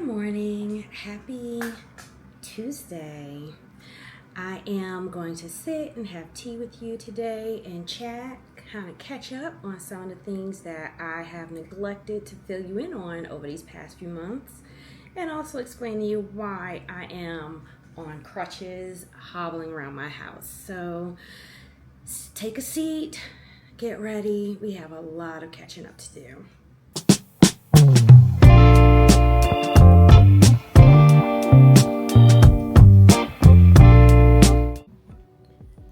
Good morning. Happy Tuesday. I am going to sit and have tea with you today and chat, kind of catch up on some of the things that I have neglected to fill you in on over these past few months, and also explain to you why I am on crutches hobbling around my house. So take a seat, get ready. We have a lot of catching up to do.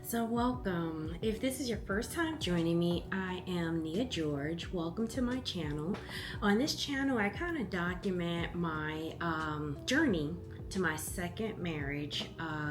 So welcome. If this is your first time joining me, I am Nia George. Welcome to my channel. On this channel, I kind of document my journey to my second marriage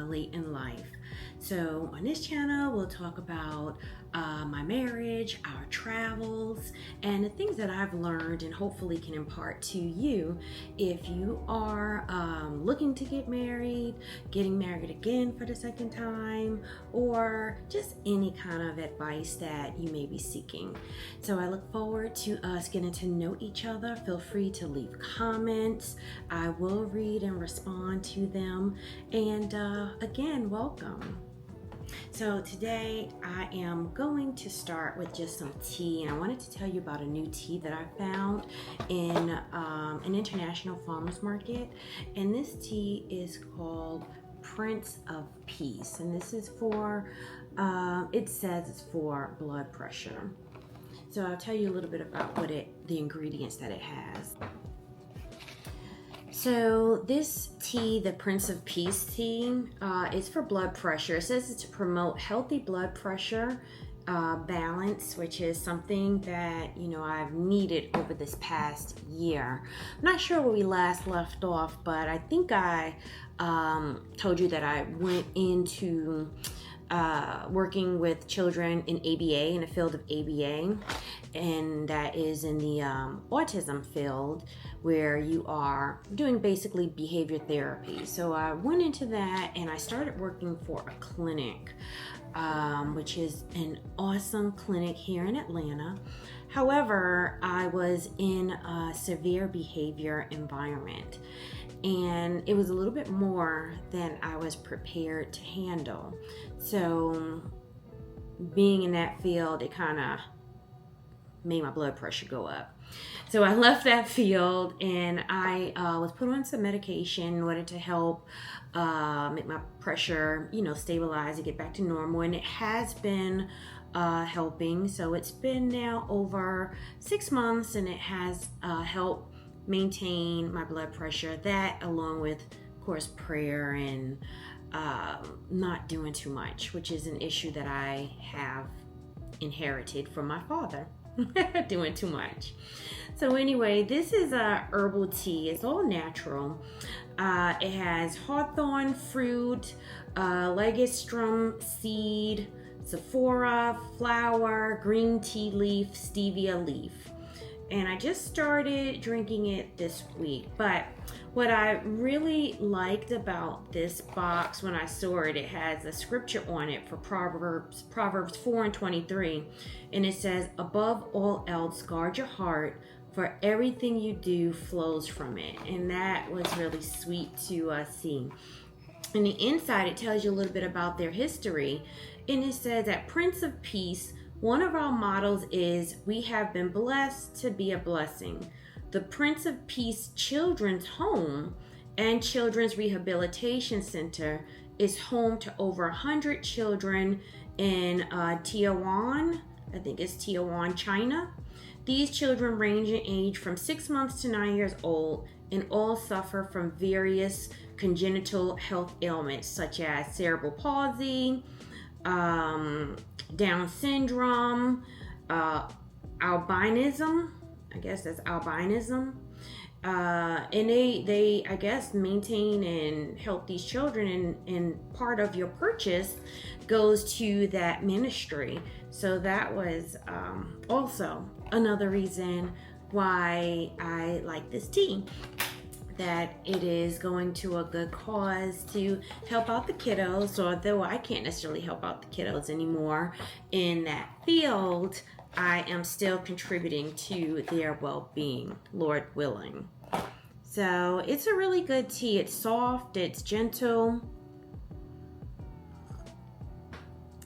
late in life. So on this channel, we'll talk about my marriage, our travels, and the things that I've learned and hopefully can impart to you if you are looking to get married, getting married again for the second time, or just any kind of advice that you may be seeking. So I look forward to us getting to know each other. Feel free to leave comments. I will read and respond to them. And again, welcome. So today I am going to start with just some tea, and I wanted to tell you about a new tea that I found in an international farmers market, and this tea is called Prince of Peace, and this is for it says it's for blood pressure. So I'll tell you a little bit about the ingredients that it has. So this tea, the Prince of Peace tea, is for blood pressure. It says it's to promote healthy blood pressure balance, which is something that, I've needed over this past year. I'm not sure where we last left off, but I think I told you that I went into working with children in ABA, in the field of ABA, and that is in the autism field, where you are doing basically behavior therapy. So I went into that and I started working for a clinic, which is an awesome clinic here in Atlanta. However, I was in a severe behavior environment, and it was a little bit more than I was prepared to handle. So being in that field, it kind of made my blood pressure go up. So I left that field, and I was put on some medication in order to help make my pressure, stabilize and get back to normal. And it has been helping. So it's been now over 6 months, and it has helped maintain my blood pressure. That, along with, of course, prayer and not doing too much, which is an issue that I have inherited from my father. Doing too much. So anyway, this is a herbal tea. It's all natural. It has hawthorn fruit, ligustrum seed, saffora flower, green tea leaf, stevia leaf. And I just started drinking it this week. But what I really liked about this box when I saw it, it has a scripture on it for Proverbs 4:23. And it says, above all else, guard your heart, for everything you do flows from it. And that was really sweet to see. In the inside, it tells you a little bit about their history. And it says that Prince of Peace, one of our mottos is, we have been blessed to be a blessing. The Prince of Peace Children's Home and Children's Rehabilitation Center is home to over 100 children in Taiwan, I think it's Taiwan, China. These children range in age from 6 months to 9 years old, and all suffer from various congenital health ailments such as cerebral palsy, Down syndrome, albinism. I guess that's albinism. And they I guess maintain and help these children, and part of your purchase goes to that ministry. So that was also another reason why I like this tea, that it is going to a good cause to help out the kiddos. Although I can't necessarily help out the kiddos anymore in that field, I am still contributing to their well-being, Lord willing. So it's a really good tea. It's soft, it's gentle,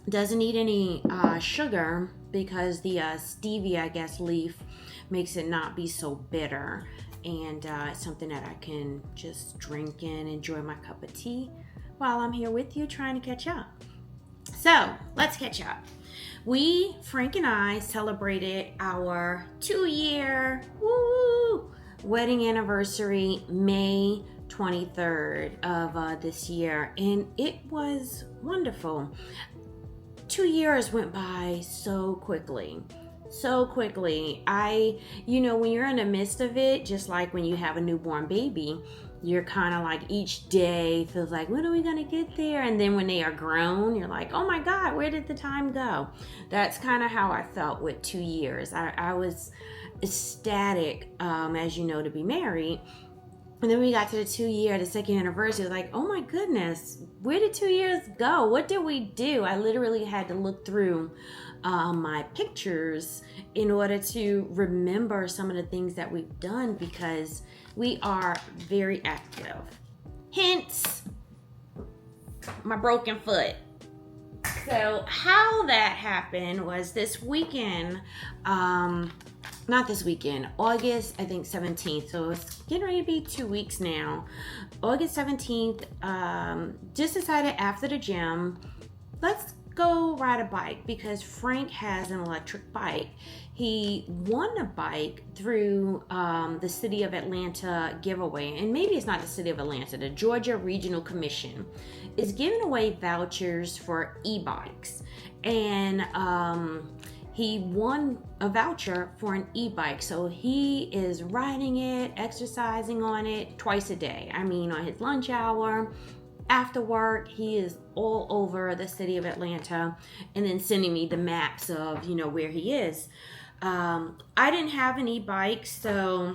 doesn't need any sugar because the stevia, I guess, leaf makes it not be so bitter. And it's something that I can just drink and enjoy my cup of tea while I'm here with you trying to catch up. So let's catch up. Frank and I celebrated our 2-year wedding anniversary May 23rd of this year, and it was wonderful. 2 years went by so quickly. When you're in the midst of it, just like when you have a newborn baby, you're kind of like each day feels like, when are we going to get there? And then when they are grown, you're like, oh my God, where did the time go? That's kind of how I felt with 2 years. I was ecstatic, as you know, to be married. And then we got to the 2-year, the second anniversary, like, oh my goodness, where did 2 years go? What did we do? I literally had to look through my pictures in order to remember some of the things that we've done, because we are very active. Hence, my broken foot. So how that happened was this weekend, not this weekend, August, I think 17th. So it's getting ready to be 2 weeks now. August 17th, just decided after the gym, let's go ride a bike, because Frank has an electric bike. He won a bike through the City of Atlanta giveaway. And maybe it's not the City of Atlanta, the Georgia Regional Commission is giving away vouchers for e-bikes. And he won a voucher for an e-bike. So he is riding it, exercising on it twice a day. I mean, on his lunch hour, after work, he is all over the city of Atlanta, and then sending me the maps of, where he is. I didn't have an e-bike, so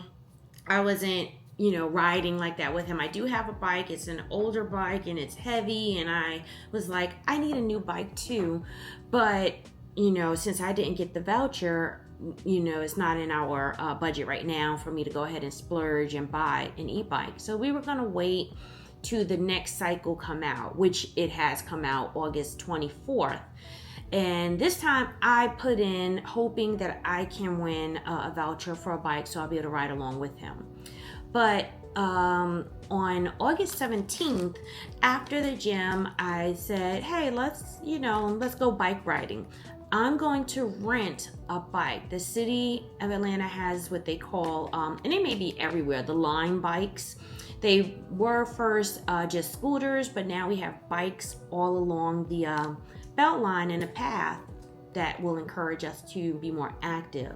I wasn't, riding like that with him. I do have a bike. It's an older bike and it's heavy, and I was like, I need a new bike too. But, since I didn't get the voucher, it's not in our budget right now for me to go ahead and splurge and buy an e-bike. So we were going to wait to the next cycle come out, which it has come out August 24th. And this time I put in hoping that I can win a voucher for a bike, so I'll be able to ride along with him. But on August 17th, after the gym, I said, hey, let's go bike riding. I'm going to rent a bike. The city of Atlanta has what they call, and it may be everywhere, the Lime bikes. They were first just scooters, but now we have bikes all along the belt line and a path that will encourage us to be more active.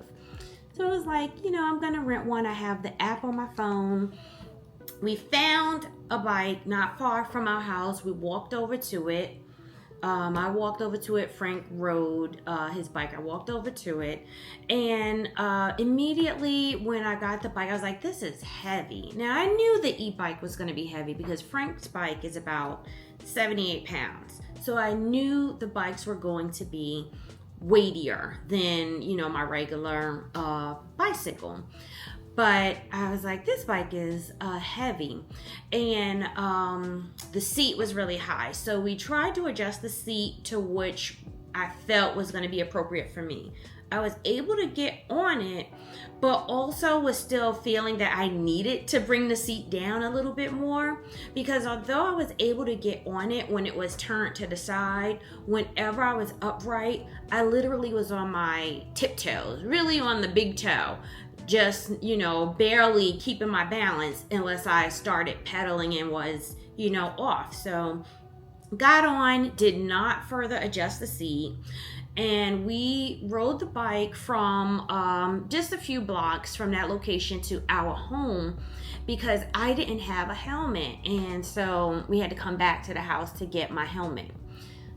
So it was like, I'm going to rent one. I have the app on my phone. We found a bike not far from our house. We walked over to it. I walked over to it. Frank rode his bike. I walked over to it. And immediately when I got the bike, I was like, this is heavy. Now, I knew the e-bike was going to be heavy because Frank's bike is about 78 pounds. So I knew the bikes were going to be weightier than, my regular bicycle. But I was like, this bike is heavy. And the seat was really high. So we tried to adjust the seat to which I felt was going to be appropriate for me. I was able to get on it, but also was still feeling that I needed to bring the seat down a little bit more, because although I was able to get on it when it was turned to the side, whenever I was upright, I literally was on my tiptoes, really on the big toe, just, barely keeping my balance unless I started pedaling and was, off. So got on, did not further adjust the seat. And we rode the bike from just a few blocks from that location to our home because I didn't have a helmet. And so we had to come back to the house to get my helmet.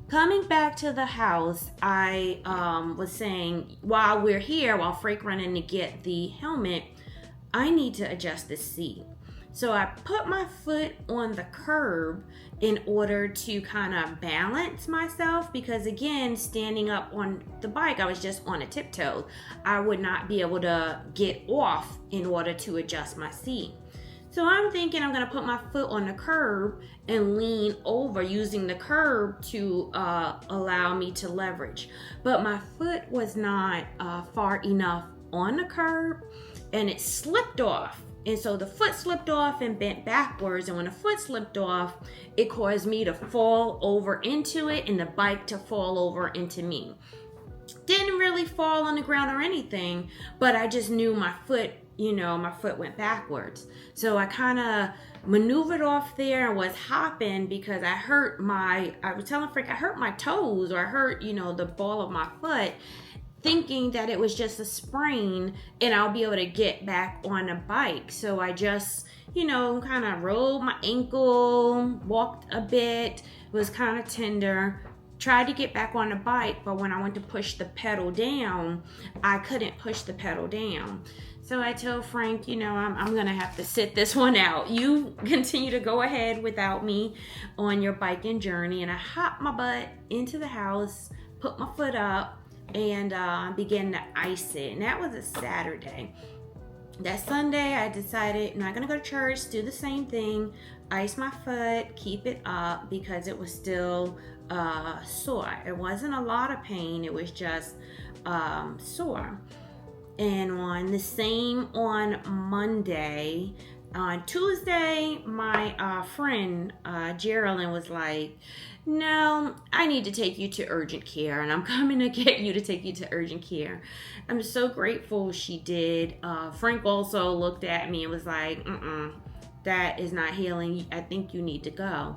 Coming back to the house, I was saying, while we're here, while Frank running to get the helmet, I need to adjust the seat. So I put my foot on the curb in order to kind of balance myself, because again, standing up on the bike, I was just on a tiptoe. I would not be able to get off in order to adjust my seat. So I'm thinking I'm going to put my foot on the curb and lean over using the curb to allow me to leverage. But my foot was not far enough on the curb, and it slipped off. And so the foot slipped off and bent backwards. And when the foot slipped off, it caused me to fall over into it and the bike to fall over into me. Didn't really fall on the ground or anything, but I just knew my foot, my foot went backwards. So I kind of maneuvered off there and was hopping because I was telling Frank, I hurt my toes, or I hurt, the ball of my foot, thinking that it was just a sprain and I'll be able to get back on a bike. So I just, kind of rolled my ankle, walked a bit, was kind of tender, tried to get back on the bike, but when I went to push the pedal down, I couldn't push the pedal down. So I told Frank, I'm going to have to sit this one out. You continue to go ahead without me on your biking journey. And I hopped my butt into the house, put my foot up, and began to ice it. And that was a Saturday. That Sunday, I decided I'm not going to go to church, do the same thing, ice my foot, keep it up, because it was still sore. It wasn't a lot of pain. It was just sore. And on Monday, on Tuesday, my friend Geraldine was like, no, I need to take you to urgent care, and I'm coming to get you to take you to urgent care. I'm so grateful she did. Frank also looked at me and was like, that is not healing. I think you need to go.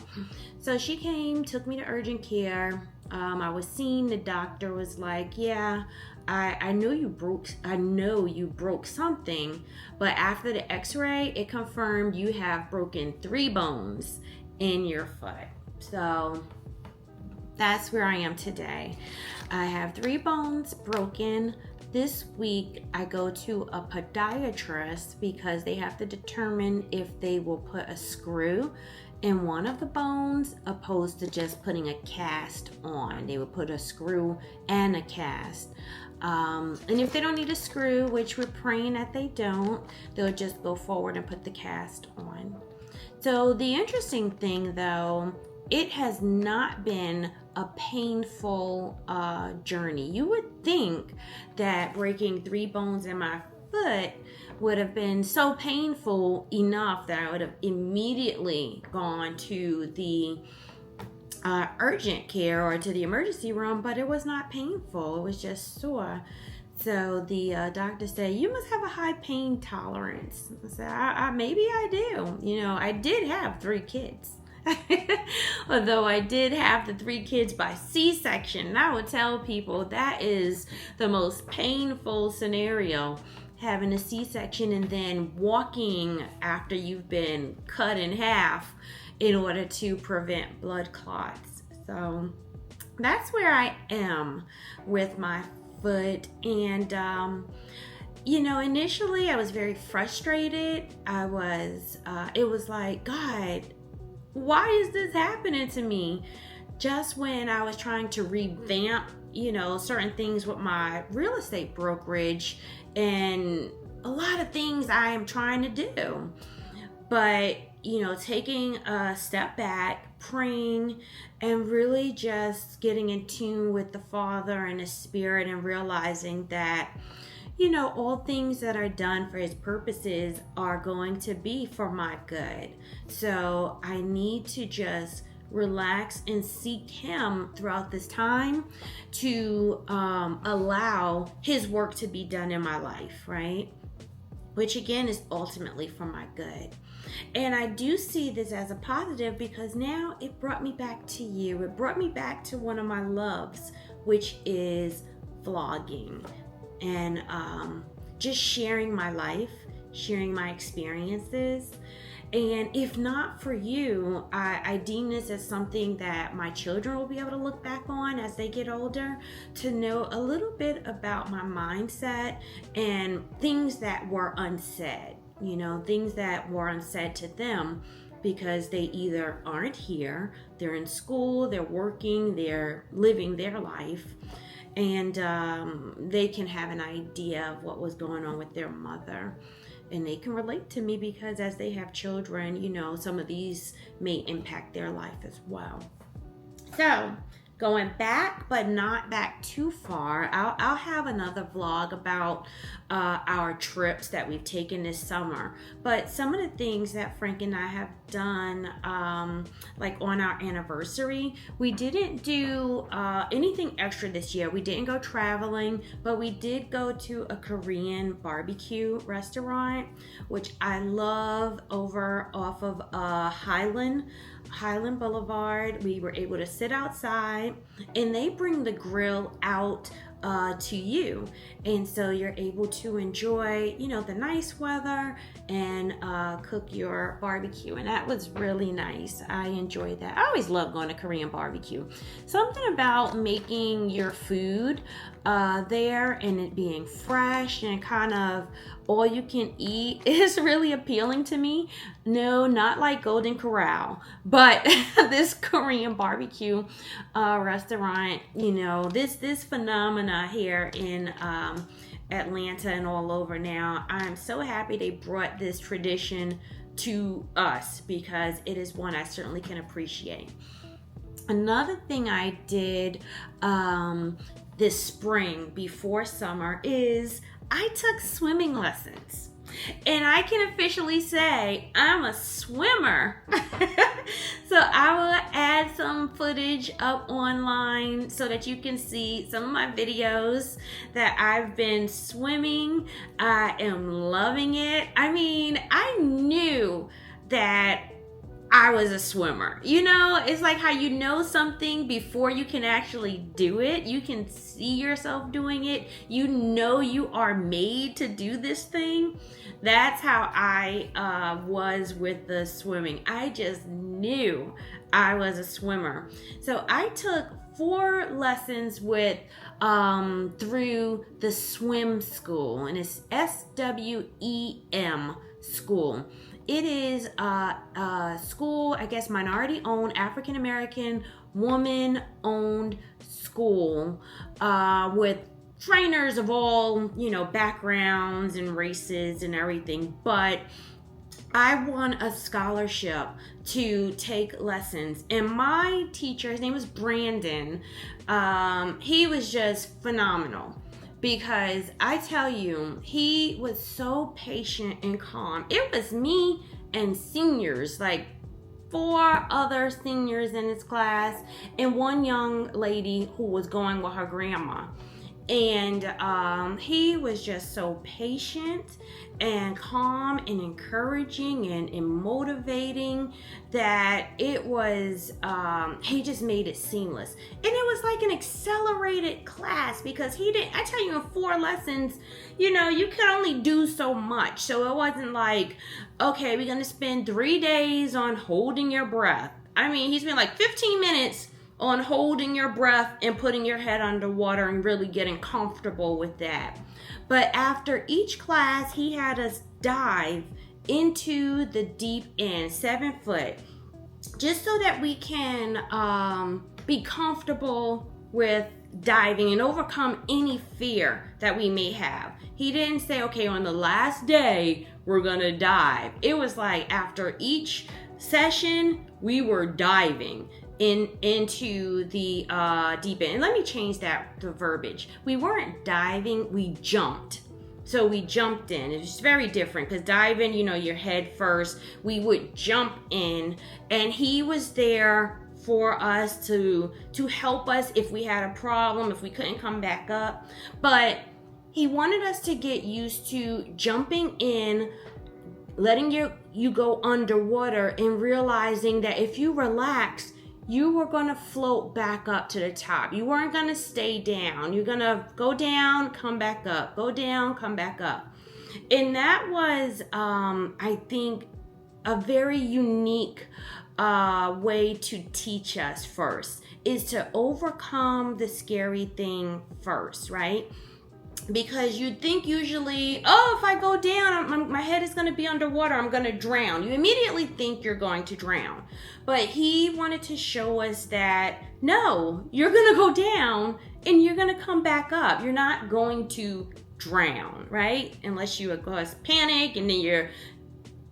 So she came, took me to urgent care. I was seen. The doctor was like, yeah, I know you broke something, but after the x-ray, it confirmed you have broken 3 bones in your foot. So that's where I am today. I have 3 bones broken. This week, I go to a podiatrist because they have to determine if they will put a screw in one of the bones opposed to just putting a cast on. They will put a screw and a cast. And if they don't need a screw, which we're praying that they don't, they'll just go forward and put the cast on. So the interesting thing, though, it has not been a painful journey. You would think that breaking 3 bones in my foot would have been so painful enough that I would have immediately gone to the urgent care or to the emergency room, but it was not painful. It was just sore. So the doctor said, you must have a high pain tolerance. I said, maybe I do. I did have 3 kids. Although I did have the 3 kids by C-section. And I would tell people that is the most painful scenario, having a C-section and then walking after you've been cut in half in order to prevent blood clots. So that's where I am with my foot. And initially I was very frustrated. It was like, God, why is this happening to me? Just when I was trying to revamp, certain things with my real estate brokerage and a lot of things I am trying to do. But, taking a step back, praying, and really just getting in tune with the Father and the Spirit, and realizing that, all things that are done for His purposes are going to be for my good. So I need to just relax and seek Him throughout this time to allow His work to be done in my life, right? Which again is ultimately for my good. And I do see this as a positive because now it brought me back to you. It brought me back to one of my loves, which is vlogging. And just sharing my life, sharing my experiences. And if not for you, I deem this as something that my children will be able to look back on as they get older, to know a little bit about my mindset and things that were unsaid, things that were unsaid to them because they either aren't here, they're in school, they're working, they're living their life, and they can have an idea of what was going on with their mother. and they can relate to me because as they have children, you know, some of these may impact their life as well. So going back, but not back too far, I'll have another vlog about our trips that we've taken this summer. But some of the things that Frank and I have done, like on our anniversary, we didn't do anything extra this year. We didn't go traveling, but we did go to a Korean barbecue restaurant, which I love, over off of Highland Boulevard. We were able to sit outside, and they bring the grill out to you, and so you're able to enjoy, you know, the nice weather and cook your barbecue, and that was really nice. I enjoyed that. I always love going to Korean barbecue. Something about making your food there and it being fresh and kind of all you can eat is really appealing to me. No, not like Golden Corral, but this Korean barbecue restaurant, you know, this phenomena here in Atlanta and all over now. I'm so happy they brought this tradition to us because it is one I certainly can appreciate. Another thing I did this spring before summer is I took swimming lessons. And I can officially say I'm a swimmer. So I will add some footage up online so that you can see some of my videos that I've been swimming. I am loving it. I mean, I knew that I was a swimmer. You know, it's like how you know something before you can actually do it. You can see yourself doing it. You know you are made to do this thing. That's how I was with the swimming. I just knew I was a swimmer. So I took 4 lessons with through the swim school, and it's SWEM school. It is a school, I guess, minority-owned, African-American, woman-owned school with trainers of all, you know, backgrounds and races and everything. But I won a scholarship to take lessons, and my teacher, his name was Brandon, he was just phenomenal. Because I tell you, he was so patient and calm. It was me and seniors, like 4 other seniors in his class, and one young lady who was going with her grandma. And he was just so patient and calm and encouraging and motivating that it was, he just made it seamless. And it was like an accelerated class because he didn't, I tell you, in 4 lessons, you know, you could only do so much. So it wasn't like, okay, we're going to spend 3 days on holding your breath. I mean, he spent like 15 minutes on holding your breath and putting your head underwater and really getting comfortable with that. But after each class, he had us dive into the deep end, 7 foot, just so that we can be comfortable with diving and overcome any fear that we may have. He didn't say, okay, on the last day, we're gonna dive. It was like after each session, we were diving into the deep end. And let me change that, the verbiage. We weren't diving, we jumped. So we jumped in. It's very different because diving, you know, your head first. We would jump in, and he was there for us to help us if we had a problem, if we couldn't come back up. But he wanted us to get used to jumping in, letting you go underwater, and realizing that if you relax, you were going to float back up to the top. You weren't going to stay down. You're going to go down, come back up, go down, come back up. And that was, I think, a very unique way to teach us first, is to overcome the scary thing first, right? Because you think usually, oh, if I go down, my head is going to be underwater, I'm going to drown. You immediately think you're going to drown. But he wanted to show us that, no, you're going to go down and you're going to come back up. You're not going to drown, right? Unless you, of course, panic and then you're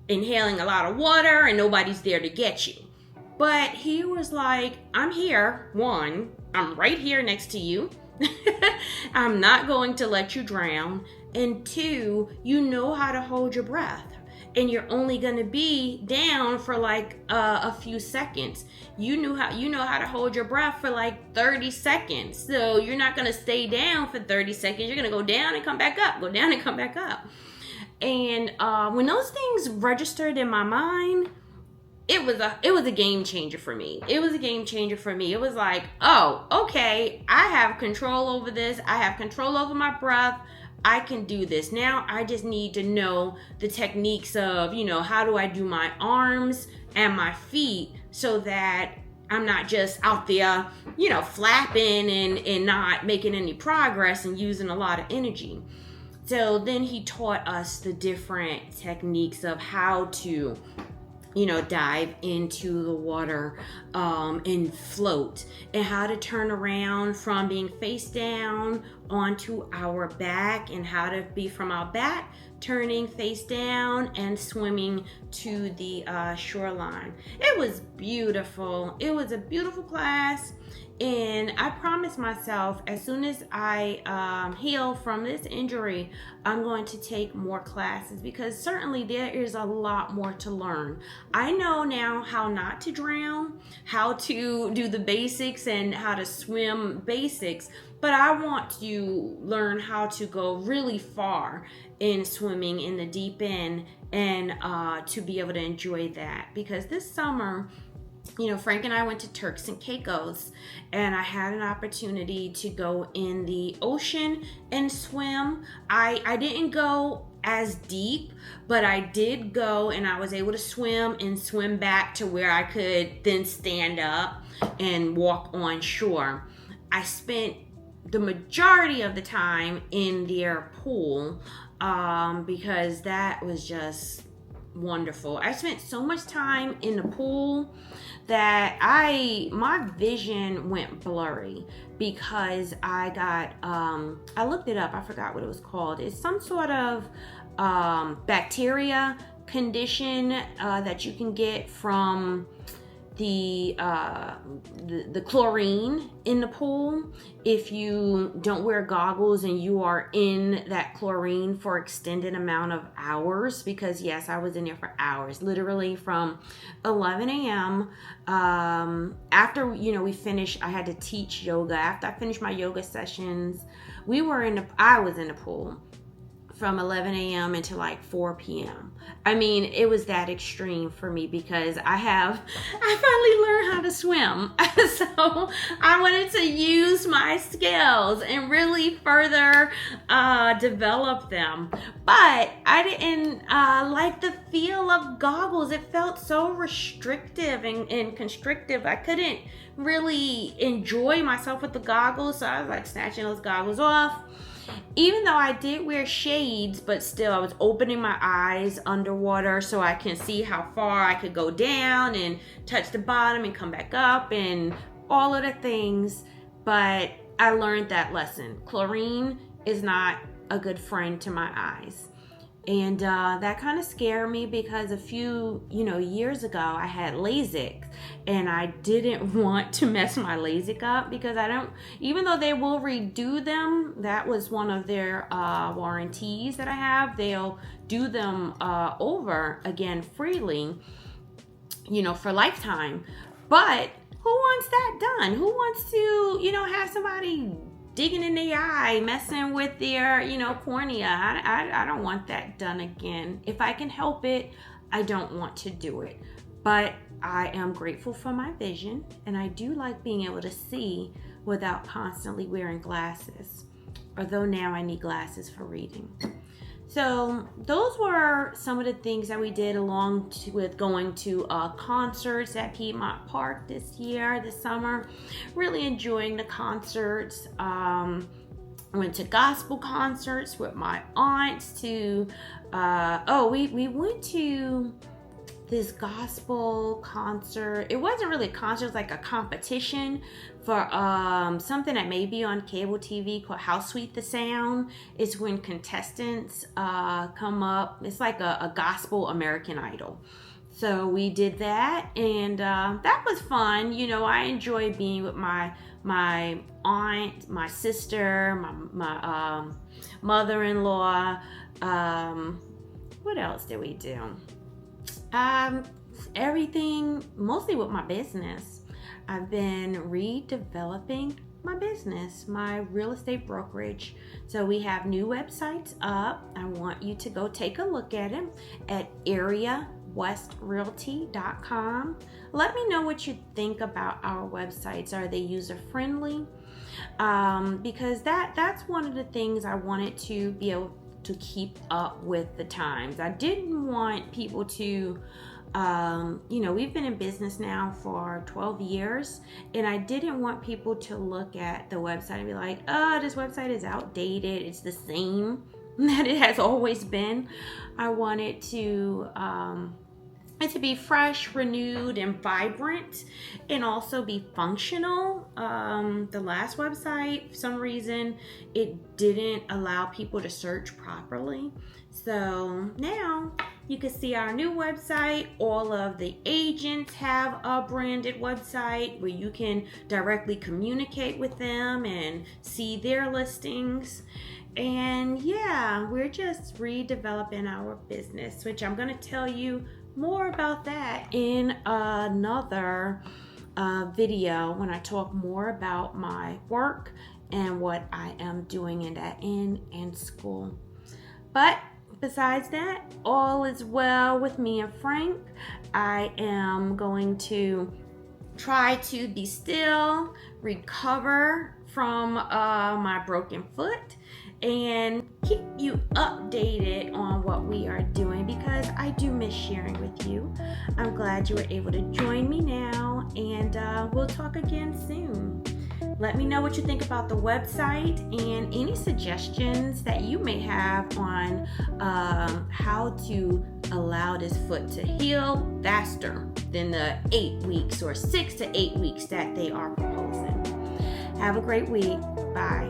inhaling a lot of water and nobody's there to get you. But he was like, I'm here. One, I'm right here next to you. I'm not going to let you drown. And two, you know how to hold your breath. And you're only going to be down for like a few seconds. You know how to hold your breath for like 30 seconds. So you're not going to stay down for 30 seconds. You're going to go down and come back up, go down and come back up. And when those things registered in my mind, it was a game changer for me. It was a game changer for me. It was like, oh, okay, I have control over this. I have control over my breath. I can do this. Now I just need to know the techniques of, how do I do my arms and my feet so that I'm not just out there, flapping and not making any progress and using a lot of energy. So then he taught us the different techniques of how to dive into the water and float, and how to turn around from being face down onto our back, and how to be from our back turning face down and swimming to the shoreline. It was beautiful. It was a beautiful class. And I promised myself, as soon as I heal from this injury, I'm going to take more classes, because certainly there is a lot more to learn. I know now how not to drown, how to do the basics and how to swim basics, but I want to learn how to go really far in swimming in the deep end, and to be able to enjoy that. Because this summer, Frank and I went to Turks and Caicos, and I had an opportunity to go in the ocean and swim. I didn't go as deep, but I did go, and I was able to swim and swim back to where I could then stand up and walk on shore. I spent the majority of the time in their pool because that was just wonderful. I spent so much time in the pool that my vision went blurry, because I got I looked it up, I forgot what it was called. It's some sort of bacteria condition that you can get from the chlorine in the pool if you don't wear goggles and you are in that chlorine for extended amount of hours. Because yes, I was in there for hours, literally from 11 a.m. After we finished, I had to teach yoga. After I finished my yoga sessions, I was in the pool from 11 a.m. until like 4 p.m. I mean, it was that extreme for me, because I finally learned how to swim. So I wanted to use my skills and really further develop them. But I didn't like the feel of goggles. It felt so restrictive and constrictive. I couldn't really enjoy myself with the goggles. So I was like snatching those goggles off. Even though I did wear shades, but still I was opening my eyes underwater so I can see how far I could go down and touch the bottom and come back up and all of the things. But I learned that lesson. Chlorine is not a good friend to my eyes. And that kind of scared me, because a few, years ago I had LASIK, and I didn't want to mess my LASIK up, because even though they will redo them, that was one of their warranties that I have. They'll do them over again freely, for lifetime. But who wants that done? Who wants to, have somebody digging in the eye, messing with their, cornea? I don't want that done again. If I can help it, I don't want to do it. But I am grateful for my vision, and I do like being able to see without constantly wearing glasses. Although now I need glasses for reading. So those were some of the things that we did, along with going to concerts at Piedmont Park this summer. Really enjoying the concerts. Went to gospel concerts with my aunts. We went to this gospel concert. It wasn't really a concert, it was like a competition for something that may be on cable TV called How Sweet the Sound. It's when contestants come up. It's like a gospel American Idol. So we did that, and that was fun. You know, I enjoy being with my aunt, my sister, my mother-in-law. What else did we do? Everything, mostly with my business. I've been redeveloping my business, my real estate brokerage. So we have new websites up. I want you to go take a look at them at areawestrealty.com. Let me know what you think about our websites. Are they user friendly? Because that's one of the things I wanted to be able to keep up with the times. I didn't want people to we've been in business now for 12 years, and I didn't want people to look at the website and be like, oh, this website is outdated. It's the same that it has always been. I wanted to it to be fresh, renewed, and vibrant, and also be functional. The last website, for some reason, it didn't allow people to search properly. So now you can see our new website. All of the agents have a branded website where you can directly communicate with them and see their listings. And yeah, we're just redeveloping our business, which I'm going to tell you more about that in another video when I talk more about my work and what I am doing in that and school. But besides that, all is well with me and Frank. I am going to try to be still, recover from my broken foot, and keep you updated on what we are doing, because I do miss sharing with you. I'm glad you were able to join me now, and we'll talk again soon. Let me know what you think about the website and any suggestions that you may have on how to allow this foot to heal faster than the 8 weeks or 6 to 8 weeks that they are proposing. Have a great week. Bye.